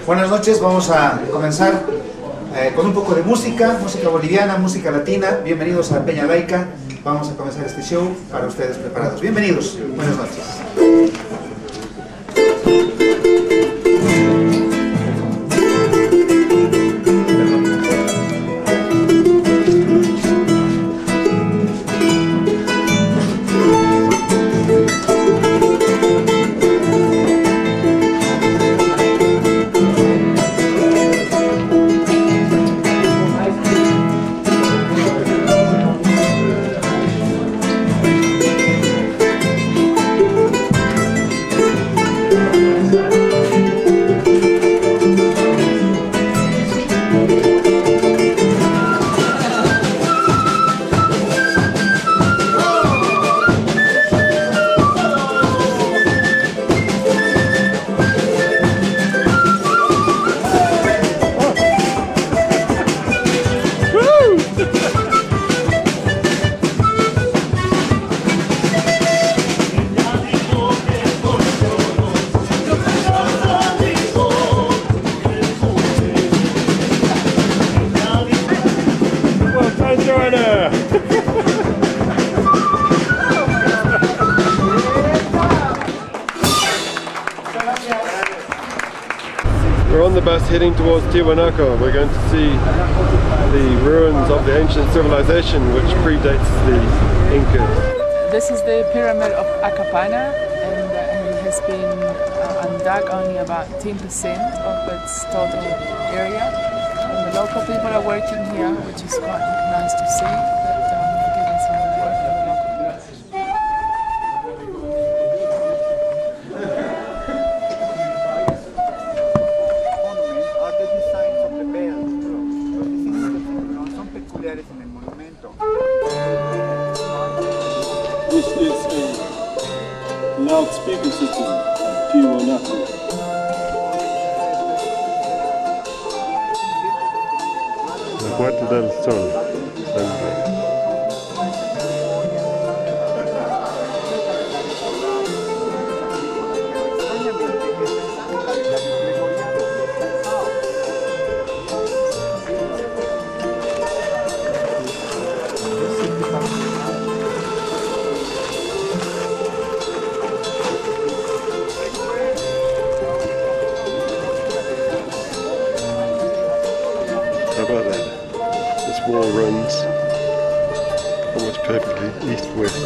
Buenas noches, vamos a comenzar con un poco de música boliviana, música latina. Bienvenidos a Peña Laica. Vamos a comenzar este show para ustedes preparados. Bienvenidos, buenas noches. We're on the bus heading towards Tiwanaku. We're going to see the ruins of the ancient civilization which predates the Incas. This is the pyramid of Acapana, and it has been undug only about 10% of its total area. And the local people are working here, which is quite nice to see, giving some work for the local people. This is a loudspeaker system of Tiwanaku. La Puerta del Sol. How about that? This wall runs almost perfectly east-west.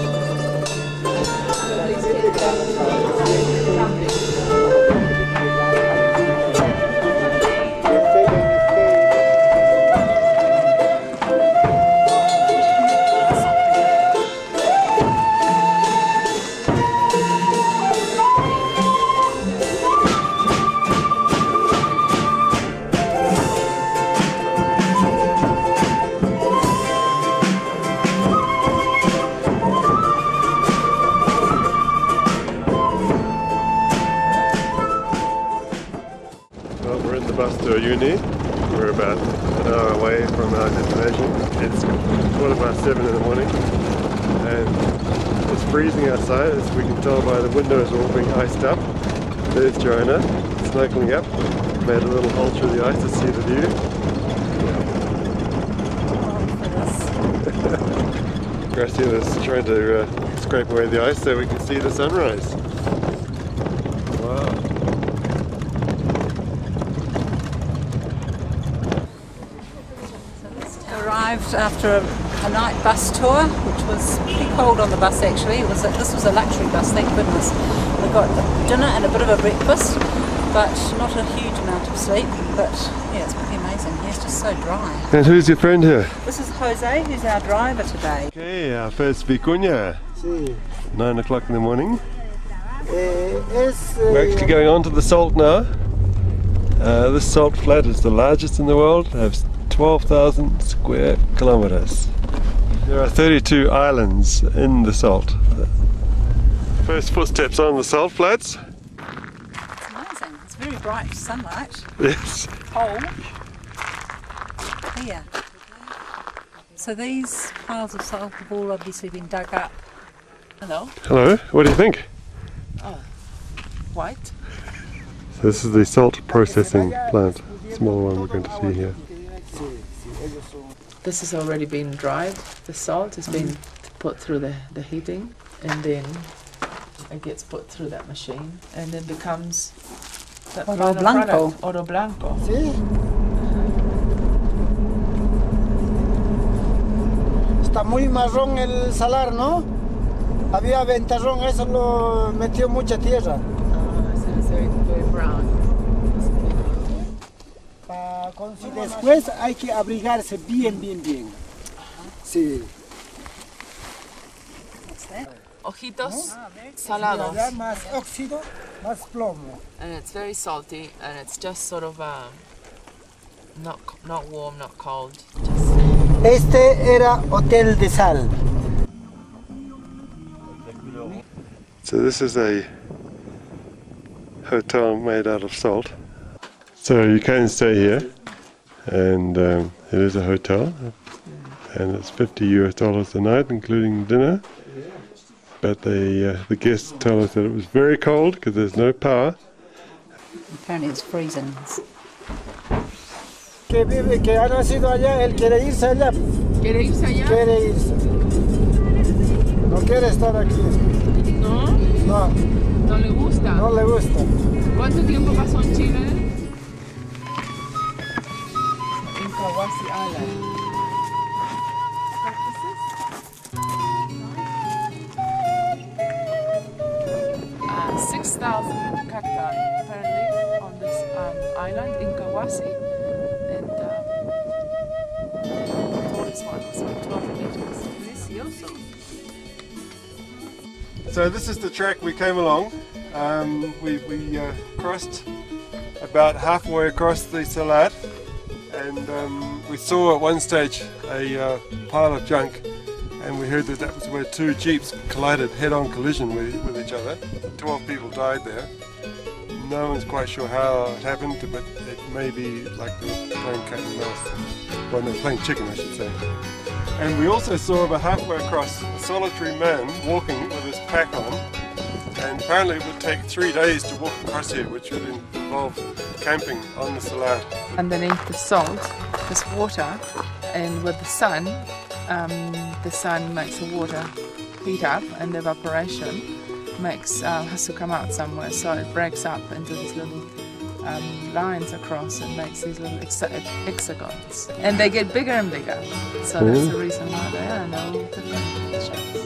Well, we're in the bus to Uyuni. We're about an hour away from our destination. It's 7:15 in the morning and it's freezing outside, as we can tell by the windows all being iced up. There's Joanna snuggling up, made a little hole through the ice to see the view. Graciela's trying to scrape away the ice so we can see the sunrise. Wow. Arrived after a night bus tour, which was pretty cold on the bus actually. This was a luxury bus, thank goodness. We got dinner and a bit of a breakfast, but not a huge amount of sleep. But yeah, it's pretty amazing. It's just so dry. And who's your friend here? This is Jose, who's our driver today. Okay, our first vicuña. Sí. 9 o'clock in the morning. We're actually going on to the salt now. This salt flat is the largest in the world. It has 12,000 square kilometers. There are 32 islands in the salt. First footsteps on the salt flats. It's amazing. It's very bright sunlight. Yes. Cold. Here. So these piles of salt have all obviously been dug up. Hello. Hello, what do you think? Oh, white. So this is the salt processing plant, smaller one we're going to see here. This has already been dried. The salt has been put through the heating, and then it gets put through that machine, and then becomes that Oro blanco. Product, oro blanco. Sí. Está muy marrón el salar, ¿no? Había ventarrón, eso lo metió mucha tierra. So it's very, very brown. Y después hay que abrigarse bien, bien, bien. Sí. Ojitos salados. Más óxido, más plomo. And it's very salty, and it's just sort of not warm, not cold. Just Este era hotel de sal. So this is a hotel made out of salt. So you can stay here, and it is a hotel, and it's $50 a night, including dinner. But the guests tell us that it was very cold because there's no power. Apparently it's freezing. Que vive, que ha nacido allá, él quiere irse allá. ¿Quiere irse allá? Quiere irse. No quiere estar aquí. No, No, no le gusta. no le gusta. ¿Cuánto tiempo pasó en Chile? En Kawasi Island. 6,000 cacti apparently on this island in Kawasi, and the tallest one is 12 meters. Delicioso. So this is the track we came along. We crossed about halfway across the Salar, and we saw at one stage a pile of junk, and we heard that was where two jeeps collided, head-on collision with each other. 12 people died there. No one's quite sure how it happened, but it may be like they were playing cat and mouse. Well, no, playing chicken, I should say. And we also saw about halfway across a solitary man walking with his pack on, and apparently it would take 3 days to walk across here, which would involve camping on the Salar. Underneath the salt is water, and with the sun makes the water heat up, and the evaporation has to come out somewhere, so it breaks up into these little lines across and makes these little hexagons, and they get bigger and bigger, so that's the reason why they are no different shapes.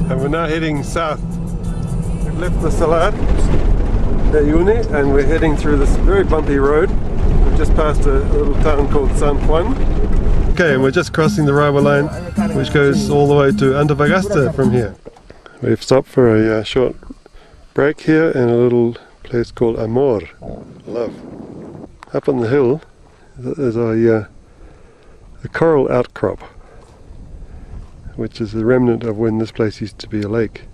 And we're now heading south. We've left the Salar de Uyuni and we're heading through this very bumpy road. We've just passed a little town called San Juan. Okay, and we're just crossing the railway line, which goes all the way to Antofagasta from here. We've stopped for a short break here in a little place called Amor, love. Up on the hill there's a coral outcrop, which is the remnant of when this place used to be a lake.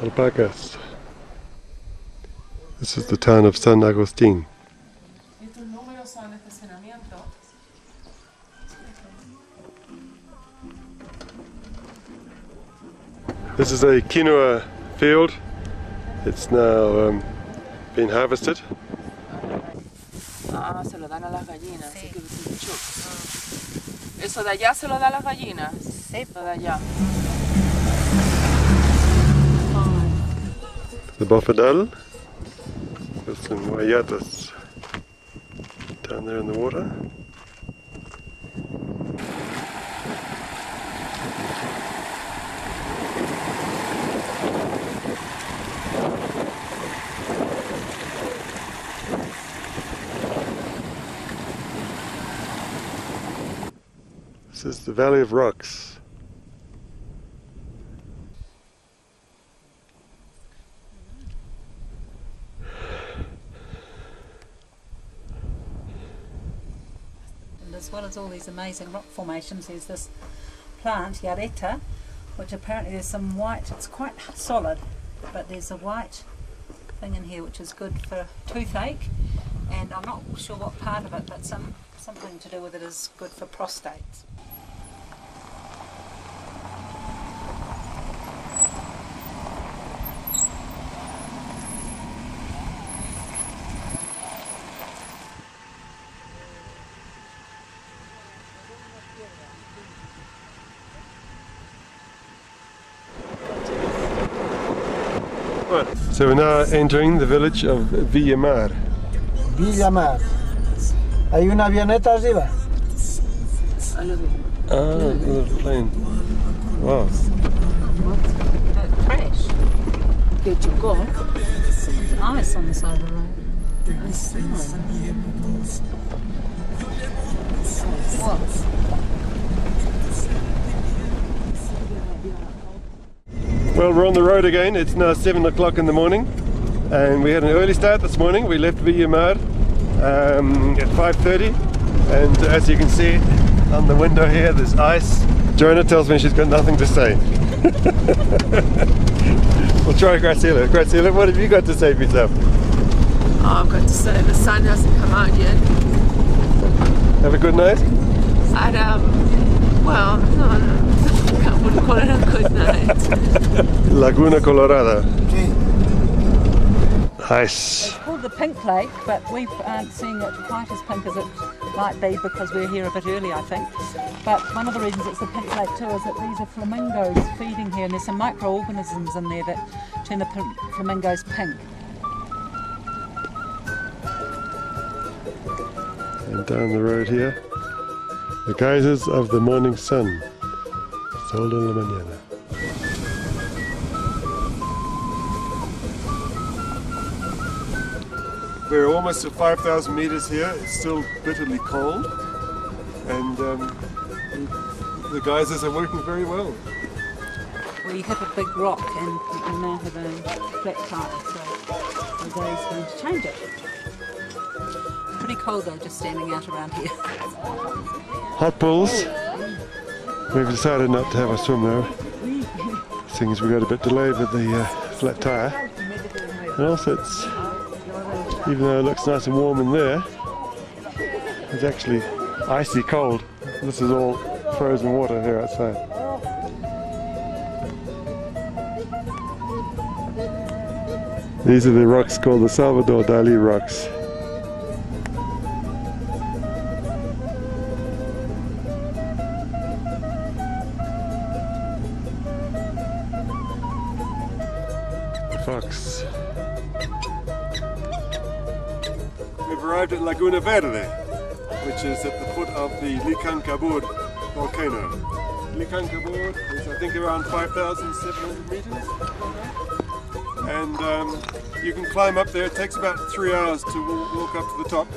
Alpacas. This is the town of San Agustin. This is a quinoa field. It's now been harvested. Ah, se lo dan a las gallinas. Sí. ¿Eso de allá se lo da a las gallinas? Sí. Lo de allá. The bofadal with some guayatas down there in the water. This is the Valley of Rocks. And as well as all these amazing rock formations, there's this plant, yareta, which apparently there's some white, it's quite solid, but there's a white thing in here which is good for toothache, and I'm not sure what part of it, but something to do with it is good for prostates. So we're now entering the village of Villamar. Villamar. Hay una avioneta arriba. Ah, a little plane. Wow. Crash. Did you go? There's ice on the side of the road. I see. What? Well, we're on the road again. It's now 7 o'clock in the morning, and we had an early start this morning. We left Villamar at 5:30, and as you can see on the window here, there's ice. Joanna tells me she's got nothing to say. We'll try Graciela. Graciela, what have you got to say for yourself? Oh, I've got to say the sun hasn't come out yet. Have a good night? Well, no. I wouldn't call it a good night. Laguna Colorada. Sí. Nice. It's called the Pink Lake, but we aren't seeing it quite as pink as it might be because we're here a bit early, I think. But one of the reasons it's the Pink Lake too is that these are flamingos feeding here, and there's some microorganisms in there that turn the flamingos pink. And down the road here, the geysers of the morning sun. Sol de la mañana. We're almost at 5,000 meters here. It's still bitterly cold, and the geysers are working very well. We hit a big rock and we now have a flat tire, so the day's going to change it. Pretty cold though, just standing out around here. Hot bulls. We've decided not to have a swim though, seeing as we got a bit delayed with the flat tire. And also it's, even though it looks nice and warm in there, it's actually icy cold. This is all frozen water here outside. These are the rocks called the Salvador Dali rocks. Fox. We've arrived at Laguna Verde, which is at the foot of the Licancabur volcano. Licancabur is, I think, around 5,700 meters, and you can climb up there. It takes about 3 hours to walk up to the top.